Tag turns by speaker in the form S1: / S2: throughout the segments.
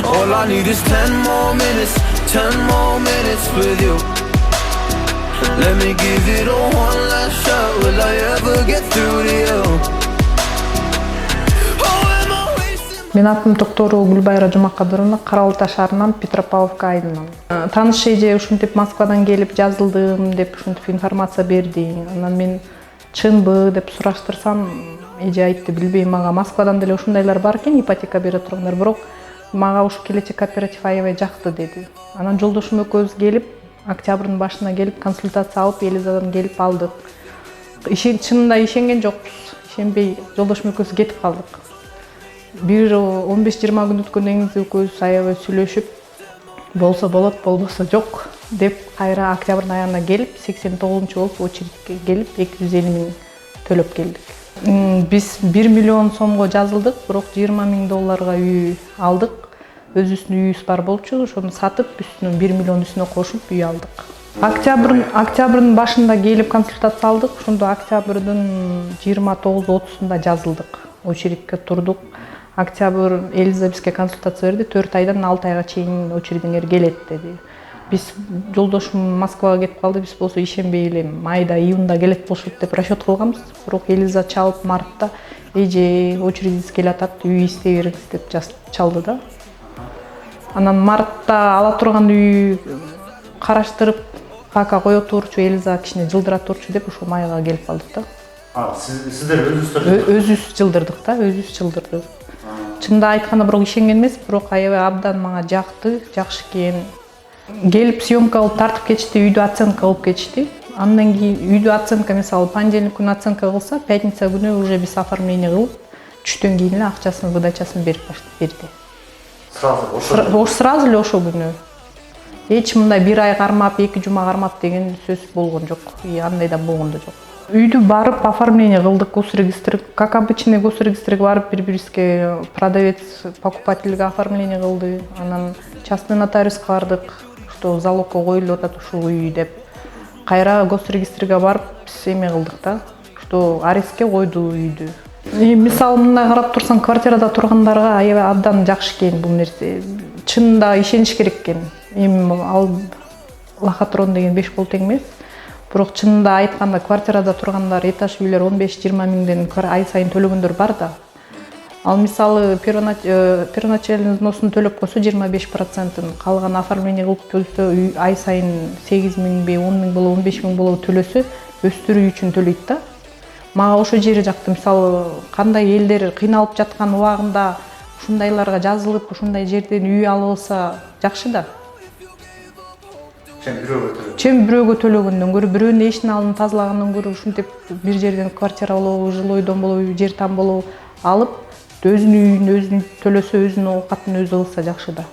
S1: All I need is 10 more minutes, 10 more minutes with you. Let me give it a one last shot. Will I ever get through to you?
S2: Мен атым Токтору Гүлбайра Жумакадыровна, Кара Балта шаарынан Петропавловка айылынан. Тааныш эже ушинтип Москвадан келип жазылдым деп ушинтип информация берди. Анан мен чынбы деп сураштырсам, эже айтты, билбейм, мага Москвадан деле ушундайлар бар экен, ипотека бере тургандар, бирок мага ушу келечек кооператив аябай жакты деди. Анан жолдошум экөөбүз келип, октябрдын башына келип консультация алып, Элизадан келип алдык. Чынында ишенген жокпуз. Ишенбей жолдошум экөөбүз кетип калдык. Bir 15-20 gün өткөндөн кийин экөөбүз аябай сүйлөшүп, болсо болот, болбосо жок деп кайра октябрдын аягына келип, 89 болуп очередке келип 250 000 төлөп келдик. Биз 1 миллион сомго жазылдык, бирок 20 000 долларга үй алдык. Өзүбүздүн үйүбүз бар болчу, ошону сатып, үстүнө 1 миллион үстүнө кошуп үй алдык. Октябрдын башында келип консультация алдык, ошондо октябрдын 29-30-сунда жазылдык. Очередке турдук. Октябрь Элиза бизге консультация берди, 4 айдан 6 айга чейин очередиңер келет деди. Биз жолдошум Москвага кетип калды, биз болсо ишенбей эле майда, июнда келет болушут деп расчет кылганбыз. Бирок Элиза чалып мартта эже очередиңиз келатат, үй издей бериңиз деп чалды да. Анан мартта ала турган үй караштырып, пока кое турчу, Элиза кичине жылдыра турчу деп ошо майга келип калдык да.
S3: Сиздер өзүңүз
S2: жылдырдык да, өзүбүз жылдырдык. Чында айтканда бирок ишенген эмес, бирок аябай абдан мага жакты, жакшы экен. Келип съемка кылып тартып кетишти, үйдү оценка кылып кетишти. Андан кийин үйдү оценка, мисалы, понедельник күнү оценка кылса, пятница күнү уже биз оформление кылып, түштөн кийин эле акчасын, выдачасын берди. Сразу эле ошол күнү. Эч мындай 1 ай кармап, 2 жума кармап деген сөз болгон жок. Андай да болгон да жок. Үйдү барып оформление кылдык, госрегистр, как обычный госрегистрге барып бир-бирибизге продавец, покупательге оформление кылды. Анан частный нотариуска бардык, что залогко коюлуп атат ушул үй деп. Кайра госрегистрге барып биз эме кылдык да, что арестке койду үйдү. Мисалы, мындай карап турсаң, квартирада тургандарга аябай абдан жакшы экен бул нерсе. Чынында ишениш керек экен. Эми ал лохотрон деген 5 кол тең эмес. Бирок чынында айтканда квартирада тургандар, этаж үйлөр 15-20 миңден ай сайын төлөгөндөр бар да. Ал мисалы первоначальный взносын төлөп койсо 25%, калган оформление кылып келсе ай сайын 8 миңби, 10 миң болобу, 15 миң болобу төлөсө өстүрүү үчүн төлөйт да. Мага ошо жери жакты, мисалы, кандай элдер кыйналып жаткан убагында ушундайларга жазылып, ушундай жерден үй алып алса жакшы да. Чем бирөөгө төлөгөндөн көрө, бирөөнүн эшин алып тазалагандан көрө ушинтип бир жерден квартира болобу, жилой дом болобу, жер там болобу алып, өзүнүн үйүн өзү төлөсө, өзүнүн оокатын өзү кылса жакшы да.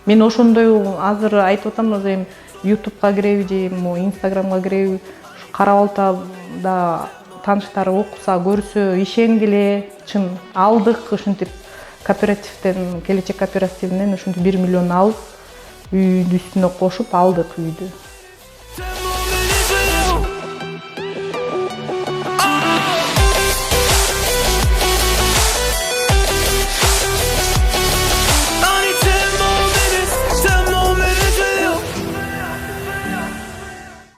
S2: Мен ошондой азыр айтып атам, азыр YouTubeга киреби же Instagramга киреби, Кара Балтада тааныштары окуса, көрсө, ишенгиле, чын алдык ушинтип кооперативден, келечек кооперативинен ушинтип 1 миллион алып, үйдүн үстүнө кошуп алдык үйдү.